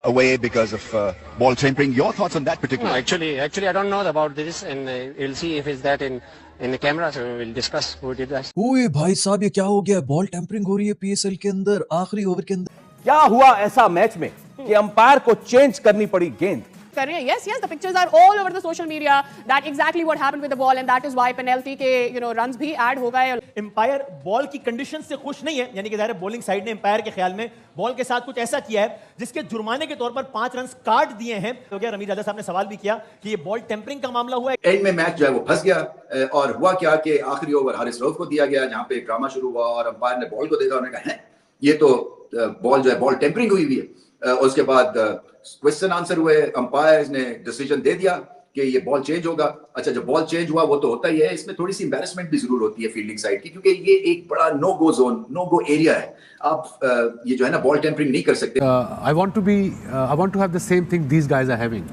away because of ball tampering. Your thoughts on that particular? No, actually, I don't know about this, and we'll see if it's that in the camera. So we'll discuss who did that. ओए भाई साहब, ये क्या हो गया? Ball tampering हो रही है पीएसएल के अंदर, आखिरी ओवर के अंदर। क्या हुआ ऐसा मैच में कि अंपायर को चेंज करनी पड़ी गेंद? Yes, the pictures are all over the social media. That exactly what happened with the ball, and that is why penalty के runs भी add हो गए. एम्पायर बॉल की कंडीशन से खुश नहीं है, यानी कि ज़ाहिर बॉलिंग साइड ने एम्पायर के ख्याल में बॉल के साथ कुछ ऐसा किया है जिसके जुर्माने के तौर पर 5 रन काट दिए हैं। तो क्या रमीज राजा साहब ने सवाल भी किया कि ये बॉल टेम्परिंग का मामला हुआ है। एंड में मैच जो है वो फंस गया और हुआ क्या कि आखिरी ओवर हारिस रऊफ को दिया गया, जहां पे ड्रामा शुरू हुआ और अंपायर ने बॉल को देखा, उन्होंने कहा ये तो बॉल जो है बॉल टेम्परिंग हुई हुई है। उसके बाद क्वेश्चन आंसर हुए, अंपायर ने डिसीजन दे दिया कि ये बॉल चेंज होगा। अच्छा, जब बॉल चेंज हुआ वो तो होता ही है, इसमें थोड़ी सी एम्बैरेसमेंट भी जरूर होती है फील्डिंग साइड की, क्योंकि ये एक बड़ा नो गो जोन, नो गो एरिया है। आप ये जो है ना बॉल टेम्परिंग नहीं कर सकते। I want to have the same thing these guys are having.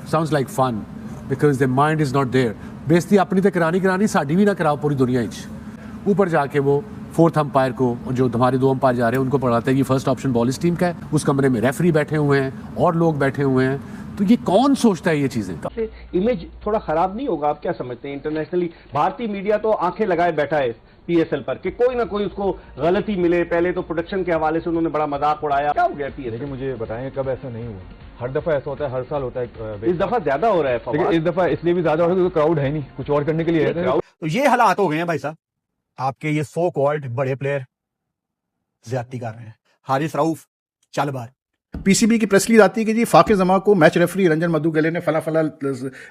Sounds like fun because their mind is not there. बेइज्जती अपनी तो करानी साड़ी भी ना कराओ पूरी दुनिया में। ऊपर जाके वो फोर्थ अंपायर को, जो हमारे 2 अंपायर जा रहे हैं, उनको पढ़ाते हैं कि फर्स्ट ऑप्शन बॉल इस टीम का है। उस कमरे में रेफरी बैठे हुए हैं और लोग बैठे हुए हैं, तो ये कौन सोचता है ये चीजें? इमेज थोड़ा खराब नहीं होगा? आप क्या समझते हैं? इंटरनेशनली भारतीय मीडिया तो आंखें लगाए बैठा है पीएसएल पर कि कोई ना कोई उसको गलती मिले। पहले तो प्रोडक्शन के हवाले से उन्होंने बड़ा मजाक उड़ाया। क्या हो गया पीएसएल? मुझे बताएं कब ऐसा नहीं हुआ? हर दफा ऐसा होता है, हर साल होता है। इस दफा ज्यादा हो रहा है। इस दफा इसलिए भी ज्यादा हो रहा है क्योंकि क्राउड है नहीं, कुछ और करने के लिए है। तो ये हालात हो गए हैं भाई साहब, आपके ये सो कॉल्ड बड़े प्लेयर ज्यादती कर रहे हैं। हारिस रऊफ चल बार पीसीबी की प्रेस रिलीज आती है कि जी फाकिर जमा को मैच रेफरी रंजन मधुगले ने फला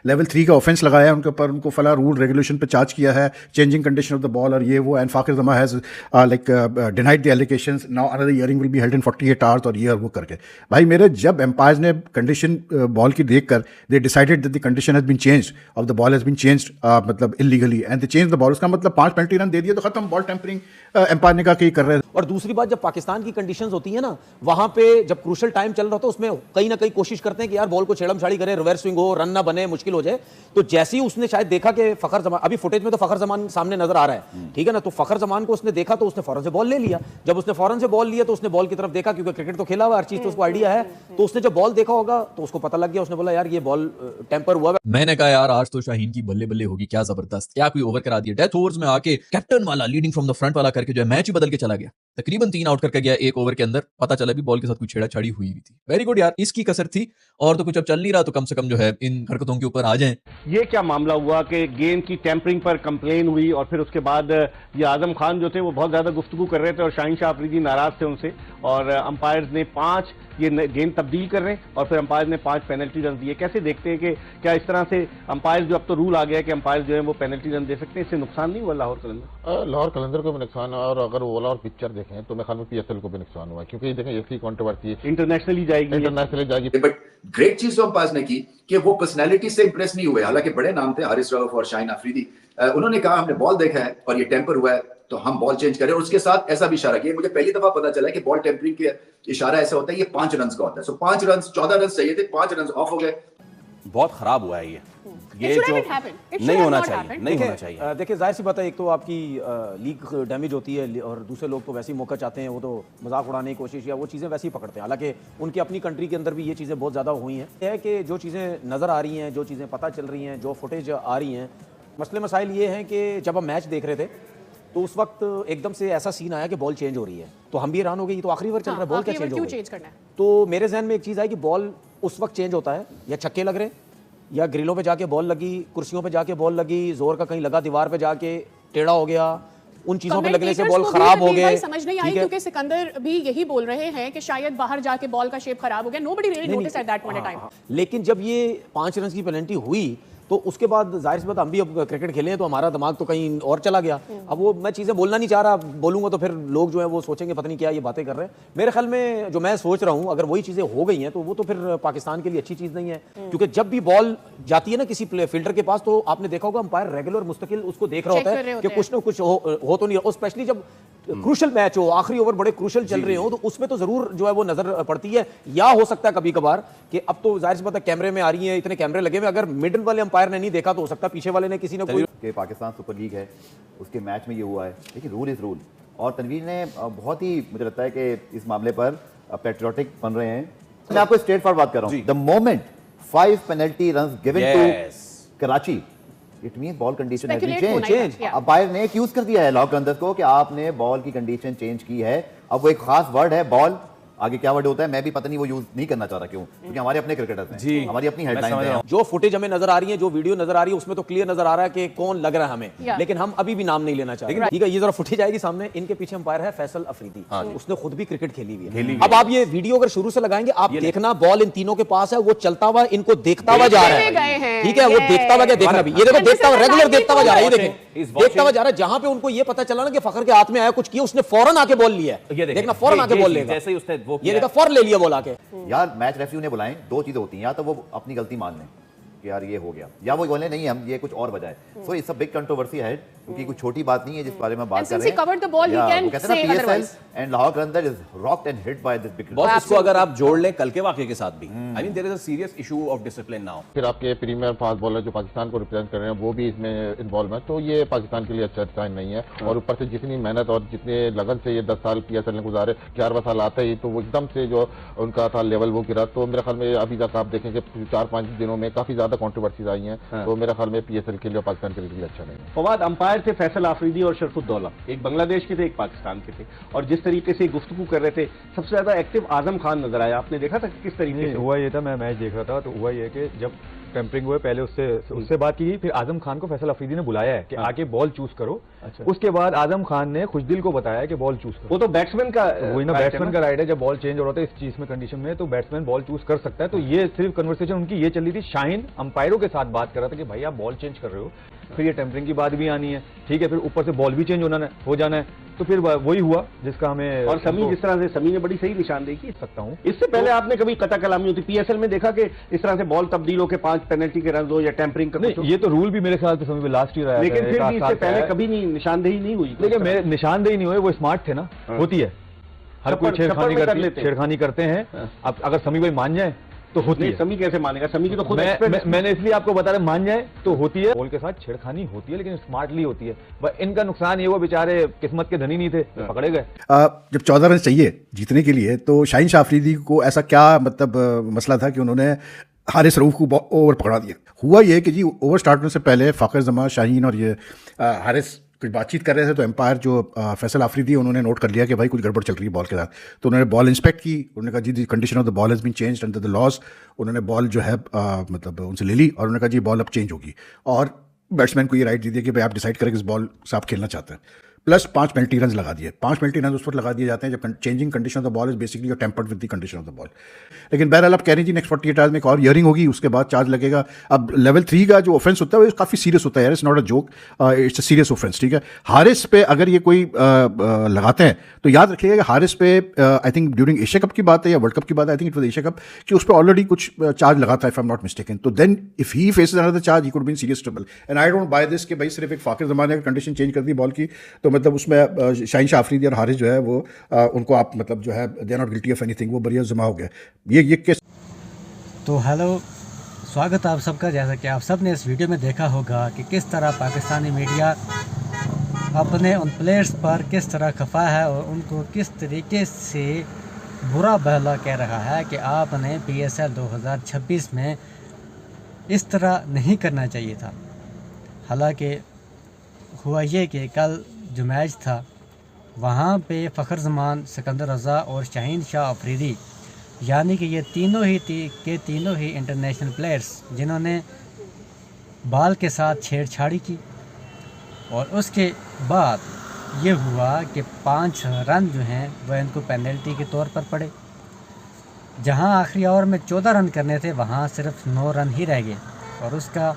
लेवल 3 का ऑफेंस लगाया है उनके ऊपर, उनको फला रूल रेगुलेशन पे चार्ज किया है, changing condition of the ball और ये वो, एंड फाकिर जमा has denied the allegations. Now another hearing will be held in 48 hours और ये और वो करके। भाई मेरे, जब एम्पायर्स ने कंडीशन बॉल की देख कर they decided that the condition has been changed of the ball has been changed मतलब illegally and they change the ball, उसका मतलब 5 पेनल्टी रन दे दिए तो खत्म। बॉल टेम्परिंग एम्पायर ने कहा कि कर रहे हैं। और दूसरी बात, जब पाकिस्तान की कंडीशंस होती है ना, वहां पे जब क्रूशल टाइम चल रहा था उसमें कहीं ना कहीं कोशिश करते हैं कि यार बॉल को छेड़म छाड़ी करे, रिवर्स स्विंग हो, रन ना बने, मुश्किल हो जाए। तो जैसे ही उसने शायद देखा कि फखर जमान, अभी फुटेज में तो फखर जमान सामने नजर आ रहा है, ठीक है ना, तो फखर जमान को उसने देखा तो उसने फौरन से बॉल ले लिया। जब उसने फौरन से बॉल लिया तो उसने बॉल की तरफ देखा, क्योंकि क्रिकेट तो खेला हुआ, हर चीज तो उसको आइडिया है। तो उसने जब बॉल देखा होगा तो उसको पता लग गया, उसने बोला यार ये बॉल टेम्पर हुआ है। मैंने कहा यार आज तो शाहीन की बल्ले बल्ले होगी, क्या जबरदस्त, क्या कोई ओवर करा दिया। डेथ ओवर्स में आके कैप्टन वाला लीडिंग फ्रॉम द फ्रंट वाला करके जो है मैच ही बदल के चला गया। तकरीबन 3 आउट करके गया एक ओवर के अंदर, पता चला भी बॉल के साथ कुछ छेड़ाछाड़ी हुई भी थी। वेरी गुड यार, इसकी कसर थी। और तो कुछ अब चल नहीं रहा, तो कम से कम जो है इन हरकतों के ऊपर आ जाएं। ये क्या मामला हुआ कि गेंद की टेम्परिंग पर कंप्लेन हुई और फिर उसके बाद ये आजम खान जो थे वो बहुत ज्यादा गुफ्तगू कर रहे थे और शाहीन शाह अफरीदी नाराज थे उनसे, और अंपायर्स ने 5 ये गेंद तब्दील कर रहे हैं और फिर अंपायर ने 5 पेनल्टी रन दिए। कैसे देखते हैं कि क्या इस तरह से अंपायर, जो अब तो रूल आ गया है कि अंपायर जो है वो पेनल्टी रन दे सकते हैं, इससे नुकसान नहीं हुआ लाहौर कलंदर? लाहौर कलंदर को भी नुकसान हुआ, और अगर ओवरऑल पिक्चर देखें तो मैं ख्याल में पीएसएल को भी नुकसान हुआ, क्योंकि देखें इसकी कंट्रोवर्सी इंटरनेशनली जाएगी। बट ग्रेट चीज जो अंपायर ने की कि वो पर्सनैलिटी से इंप्रेस नहीं हुए। हालांकि बड़े नाम थे, हारिस रऊफ और शाहीन अफरीदी, उन्होंने कहा हमने बॉल देखा है और ये टेम्पर हुआ है तो हम बॉल चेंज करें। और उसके साथ ऐसा भी इशारा किया, मुझे पहली दफा पता चला कि बॉल टेम्परिंग के इशारा ऐसा होता है, ये 5 रन का होता है। सो 5 रन, 14 रन चाहिए थे, 5 रन ऑफ हो गए। बहुत खराब हुआ है ये जो नहीं होना चाहिए, नहीं होना चाहिए। देखिए जाहिर सी बात है, एक तो आपकी लीग डैमेज होती है और दूसरे लोग तो वैसे ही मौका चाहते हैं, वो तो मजाक उड़ाने की कोशिश या वो चीज़ें वैसे ही पकड़ते हैं। हालांकि उनकी अपनी कंट्री के अंदर भी ये चीज़ें बहुत ज़्यादा हुई हैं। यह है कि जो चीज़ें नज़र आ रही हैं, जो चीज़ें पता चल रही हैं, जो फुटेज आ रही हैं, मसले मसाइल ये हैं कि जब हम मैच देख रहे थे तो उस वक्त एकदम से ऐसा सीन आया कि बॉल चेंज हो रही है, तो हम भी हैरान हो गई, तो आखिरी ओवर चल रहा है, बॉल क्या चेंज हो गई? तो मेरे जहन में एक चीज़ आई कि बॉल उस वक्त चेंज होता है या छक्के लग रहे हैं, या ग्रिलों पे जाके बॉल लगी, कुर्सियों पे जाके बॉल लगी, जोर का कहीं लगा, दीवार पे जाके टेढ़ा हो गया, उन चीजों पे लगने से बॉल खराब हो गए। समझ नहीं आई, क्योंकि सिकंदर भी यही बोल रहे हैं कि शायद बाहर जाके बॉल का शेप खराब हो गया। Nobody really noticed at that point in time. लेकिन जब ये 5 रन की पेनल्टी हुई तो उसके बाद जाहिर सी बात, हम भी अब क्रिकेट खेले हैं तो हमारा दिमाग तो कहीं और चला गया। अब वो मैं चीज़ें बोलना नहीं चाह रहा, बोलूंगा तो फिर लोग जो है वो सोचेंगे पता नहीं क्या ये बातें कर रहे हैं। मेरे ख्याल में जो मैं सोच रहा हूँ, अगर वही चीज़ें हो गई हैं तो वो तो फिर पाकिस्तान के लिए अच्छी चीज़ नहीं है, क्योंकि जब भी बॉल जाती है ना किसी फील्डर के पास, तो आपने देखा होगा अंपायर रेगुलर मुस्तकिल उसको देख रहा होता है कि कुछ ना कुछ हो तो नहीं, और स्पेशली जब क्रूशल मैच हो, आखिरी ओवर बड़े क्रूशल चल रहे हो, तो उसमें तो जरूर जो है वो नजर पड़ती है। या हो सकता है कभी कभार कि अब तो जाहिर सी बात है कैमरे में आ रही है, इतने कैमरे लगे हुए, अगर मिडिल वाले अंपायर ने नहीं देखा तो हो सकता है पीछे वाले ने किसी ने कोई कि पाकिस्तान सुपर लीग है उसके मैच में ये हुआ है। देखिए रूल इज रूल, और तनवीर ने बहुत ही, मुझे लगता है कि इस मामले पर पैट्रियोटिक बन रहे हैं मैं आपको स्ट्रेट फॉरवर्ड बात कर रहा हूं, the moment 5 penalty runs given to Karachi, it means ball condition has been change. Umpire ने एक्यूज कर दिया है लॉक रनर्स को कि आपने बॉल की कंडीशन चेंज की है। अब वो एक खास वर्ड है बॉल, आगे क्या वर्ड होता है मैं भी पता नहीं वो यूज नहीं करना चाह रहा, क्यों? क्योंकि हमारे अपने क्रिकेटर्स हैं जी, हमारी अपनी हेडलाइंस हैं। जो फुटेज हमें नजर आ रही है, जो वीडियो नजर आ रही है, उसमें तो क्लियर नजर आ रहा है कि कौन लग रहा है हमें, लेकिन हम अभी भी नाम नहीं लेना चाहते। ठीक है, ये जरा फुटेज आएगी सामने, इनके पीछे अंपायर है फैसल अफरीदी, उसने खुद भी क्रिकेट खेली हुई है। अब आप ये वीडियो अगर शुरू से लगाएंगे, आप देखना बॉल इन तीनों के पास है, वो चलता हुआ इनको देखता हुआ जा रहा है। ठीक है, वो देखता हुआ क्या देखना भी, ये देखो देखता हुआ, रेगुलर देखता हुआ जा रहा है, ये देखें देखता हुआ जा रहा है। जहां पे उनको ये पता चला ना कि फखर के हाथ में आया कुछ किया, उसने फौरन आके बॉल लिया है, देखना फौरन आके बॉल लेगा, जैसे ही उसने वो ये देखा फौरन ले लिया बॉल आके। यार मैच रेफरी ने बुलाएं, दो चीजें होती हैं, या तो वो अपनी गलती मान लें कि यार ये हो गया, या वो बोले नहीं हम ये कुछ और वजह है। So it's a big controversy है, क्योंकि कोई छोटी बात नहीं है जिस बारे में बात कर रहे हैं। covered the ball, he can say otherwise. And Lahore Qalandar is rocked and hit by this big. Boss इसको अगर आप जोड़ लें कल के वाकये के साथ भी, I mean there is a serious issue of discipline now. फिर आपके प्रीमियर फास्ट बॉलर जो पाकिस्तान को रिप्रेजेंट कर रहे हैं वो भी इसमें इन्वॉल्व है, तो ये पाकिस्तान के लिए अच्छा साइन नहीं है। और ऊपर से जितनी मेहनत और जितने लगन से ये 10 साल PSL ने गुजारे, 11वां साल आता ही तो वो एकदम से जो उनका था लेवल वो गिरा। तो मेरे ख्याल में अभी तक आप देखें कि 4-5 दिनों में काफी ज्यादा कॉन्ट्रोवर्सीज आई हैं, तो मेरे ख्याल में PSL के लिए पाकिस्तान के लिए अच्छा नहीं है। फवाद, अंपायर थे फैसल आफरीदी और शरफुद्दौला, एक बांग्लादेश के थे एक पाकिस्तान के थे, और जिस तरीके से गुफ्तगू कर रहे थे, सबसे ज्यादा एक्टिव आजम खान नजर आया। आपने देखा था कि किस तरीके से हुआ? ये था, मैं मैच देख रहा था, तो हुआ ये कि जब टेम्परिंग हुए पहले उससे बात की गई, फिर आजम खान को फैसल अफरीदी ने बुलाया है कि आके बॉल चूज करो। अच्छा। उसके बाद आजम खान ने खुशदिल को बताया कि बॉल चूज करो। वो तो बैट्समैन का वही ना, बैट्समैन का राइट है, जब बॉल चेंज हो रहा है इस चीज में कंडीशन में, तो बैट्समैन बॉल चूज कर सकता है। तो ये सिर्फ कन्वर्सेशन उनकी ये चल रही थी, शाहीन अंपायरों के साथ बात कर रहा था कि भाई आप बॉल चेंज कर रहे हो, फिर ये टेम्परिंग की बात भी आनी है, ठीक है, फिर ऊपर से बॉल भी चेंज हो जाना है, तो फिर वही हुआ जिसका हमें। और समी जिस तरह से समी ने बड़ी सही निशानदेही की सकता हूँ। इससे पहले आपने कभी कता कलामी होती PSL में देखा कि इस तरह से बॉल तब्दील होकर 5 पेनल्टी के रन हो या टेम्परिंग का? नहीं, ये तो रूल भी मेरे ख्याल से समी लास्ट ईयर आया, लेकिन फिर भी इससे पहले कभी नहीं निशानदेही नहीं हुई। लेकिन मेरे निशानदेही नहीं हुई, वो स्मार्ट थे ना, होती है, हर कोई छेड़खानी करते हैं। अब अगर समी भाई मान जाए तो होती है। समी कैसे मानेगा? समी की तो खुद मैंने इसलिए आपको बता रहा, मान जाए तो होती है, बॉल के साथ छेड़खानी होती है, लेकिन स्मार्टली होती है। इनका नुकसान ये, वो बेचारे किस्मत के धनी नहीं थे, पकड़े गए। जब 14 रन चाहिए जीतने के लिए, तो शाहीन शाह अफरीदी को ऐसा क्या मतलब मसला था कि उन्होंने हारिस रऊफ को ओवर पकड़ा दिया? हुआ ये कि जी ओवर स्टार्ट होने से पहले फाखर जमा, शाहीन और ये हारिस कुछ बातचीत कर रहे थे, तो एम्पायर जो फैसल आफरीदी उन्होंने नोट कर लिया कि भाई कुछ गड़बड़ चल रही है बॉल के साथ। तो उन्होंने बॉल इंस्पेक्ट की, उन्होंने कहा जी condition of the ball has been changed under the laws. उन्होंने बॉल जो है मतलब उनसे ले ली और उन्होंने कहा जी बॉल अब चेंज होगी, और बैट्समैन को ये राइट दे दिया कि भाई आप डिसाइड करें किस बॉल से आप खेलना चाहते हैं। प्लस 5 पेनल्टी रन लगा दिए। 5 पेनल्टी रन उस पर लगा दिए जाते हैं जब changing condition of the ball is basically your tempered with the condition of the ball. लेकिन बहरहाल आप कह रहे हैं जी नेक्स्ट 48 आवर्स में एक और हियरिंग होगी, उसके बाद चार्ज लगेगा। अब लेवल 3 का जो ऑफेंस होता है वो काफ़ी सीरियस होता है यार, it's not a joke, it's a serious offence, ठीक है। हारिस पे अगर ये कोई लगाते हैं तो याद रखिएगा कि हारिस पे I think during Asia Cup की बात है या वर्ल्ड कप की बात है, I think it was Asia Cup, कि उस पर ऑलरेडी कुछ चार्ज लगा था if I am not mistaken. तो then if he faces another charge he could be in serious trouble. And I don't buy this कि भाई सिर्फ एक फाकिर ज़माने का कंडीशन चेंज कर दी बॉल की, तो मतलब उसमें शाहीन शाह अफरीदी और हारिस जो है वो उनको आप मतलब जो है they are not guilty of anything, वो बढ़िया जमा हो गया ये केस। तो हेलो, स्वागत है आप सबका। जैसा कि आप सब ने इस वीडियो में देखा होगा कि किस तरह पाकिस्तानी मीडिया अपने उन प्लेयर्स पर किस तरह खफा है और उनको किस तरीके से बुरा भला कह रहा है कि आपने PSL 2026 में इस तरह नहीं करना चाहिए था। हालांकि हुआ ये कि कल जो मैच था वहाँ पे फ़खर जमान, सिकंदर रज़ा और शाहीन शाह अफरीदी, यानी कि ये तीनों ही इंटरनेशनल प्लेयर्स जिन्होंने बॉल के साथ छेड़छाड़ी की, और उसके बाद ये हुआ कि 5 रन जो हैं वह इनको पेनल्टी के तौर पर पड़े। जहां आखिरी ओवर में 14 रन करने थे वहां सिर्फ 9 रन ही रह गए, और उसका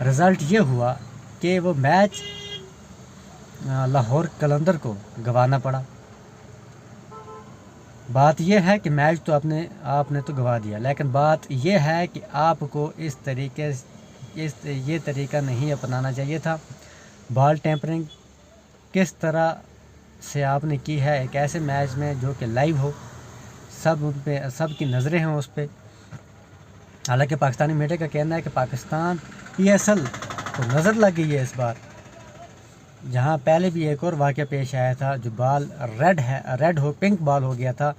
रिज़ल्ट ये हुआ कि वो मैच लाहौर कलंदर को गंवाना पड़ा। बात यह है कि मैच तो आपने तो गंवा दिया, लेकिन बात यह है कि आपको ये तरीका नहीं अपनाना चाहिए था। बॉल टेम्परिंग किस तरह से आपने की है एक ऐसे मैच में जो कि लाइव हो, सब की नज़रें हों उस पर। हालांकि पाकिस्तानी मीडिया का कहना है कि पाकिस्तान PSL को नज़र लग गई है इस बार, जहां पहले भी एक और वाक़या पेश आया था, जो बॉल रेड हो पिंक बॉल हो गया था,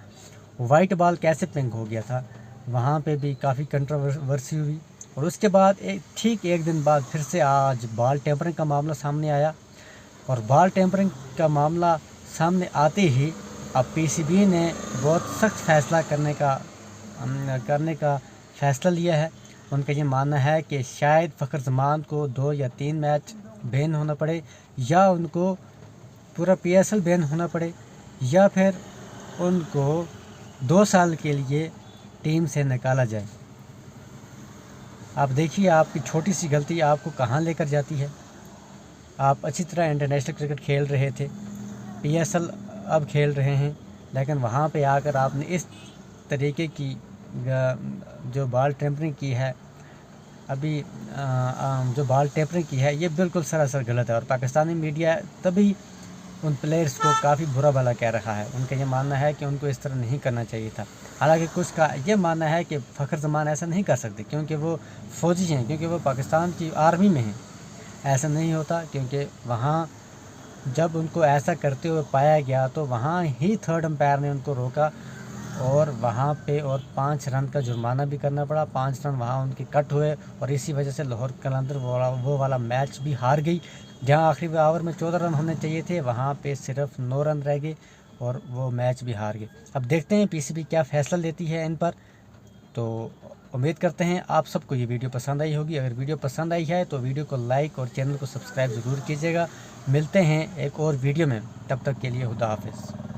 वाइट बॉल कैसे पिंक हो गया था, वहाँ पे भी काफ़ी कंट्रोवर्सी हुई। और उसके बाद ठीक एक दिन बाद फिर से आज बॉल टेम्परिंग का मामला सामने आया, और बॉल टेम्परिंग का मामला सामने आते ही अब पीसीबी ने बहुत सख्त फैसला करने का फ़ैसला लिया है। उनका ये मानना है कि शायद फ़खर जमान को 2 या 3 मैच बैन होना पड़े, या उनको पूरा PSL बैन होना पड़े, या फिर उनको 2 साल के लिए टीम से निकाला जाए। आप देखिए आपकी छोटी सी गलती आपको कहाँ लेकर जाती है। आप अच्छी तरह इंटरनेशनल क्रिकेट खेल रहे थे, PSL अब खेल रहे हैं, लेकिन वहाँ पे आकर आपने इस तरीके की जो बॉल टेम्परिंग की है, अभी जो बॉल टेम्परिंग की है, ये बिल्कुल सरासर गलत है। और पाकिस्तानी मीडिया तभी उन प्लेयर्स को काफ़ी बुरा भला कह रहा है। उनका ये मानना है कि उनको इस तरह नहीं करना चाहिए था। हालांकि कुछ का ये मानना है कि फ़खर जमान ऐसा नहीं कर सकते क्योंकि वो फ़ौजी हैं, क्योंकि वो पाकिस्तान की आर्मी में हैं। ऐसा नहीं होता, क्योंकि वहाँ जब उनको ऐसा करते हुए पाया गया तो वहाँ ही 3rd अंपायर ने उनको रोका, और वहाँ पे और 5 रन का जुर्माना भी करना पड़ा। 5 रन वहाँ उनके कट हुए, और इसी वजह से लाहौर कलंदर वो वाला मैच भी हार गई। जहाँ आखिरी ओवर में 14 रन होने चाहिए थे, वहाँ पे सिर्फ 9 रन रह गए और वो मैच भी हार गए। अब देखते हैं पीसीबी क्या फ़ैसला लेती है इन पर। तो उम्मीद करते हैं आप सबको ये वीडियो पसंद आई होगी। अगर वीडियो पसंद आई है तो वीडियो को लाइक और चैनल को सब्सक्राइब ज़रूर कीजिएगा। मिलते हैं एक और वीडियो में, तब तक के लिए खुदा हाफिज़।